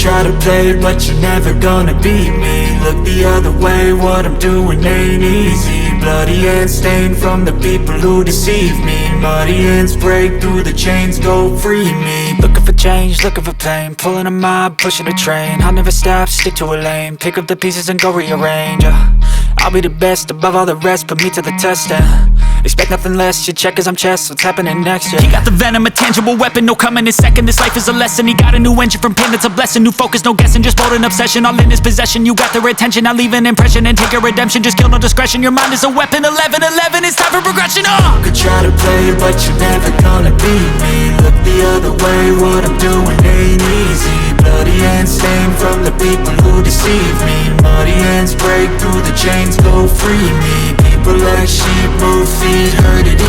try to play, but you're never gonna beat me. Look the other way, what I'm doing ain't easy. Bloody hands stained from the people who deceive me. Muddy hands break through the chains, go free me. Looking for change, looking for pain, pulling a mob, pushing a train. I'll never stop, stick to a lane, pick up the pieces and go rearrange. I'll be the best above all the rest, put me to the test and expect nothing less, your check is I'm chess, what's happening next, yeah. He got the venom, a tangible weapon, no coming in second. This life is a lesson, he got a new engine from pain, it's a blessing. New focus, no guessing, just bold and obsession. All in his possession, you got their attention. I'll leave an impression and take your redemption. Just kill, no discretion, your mind is a weapon. 11-11, it's time for progression, You could try to play, but you're never gonna beat me. Look the other way, what I'm doing ain't easy. Bloody hands stained from the people who deceive me. Muddy hands break through the chains, go free me. People like sheep, move feet, hurt it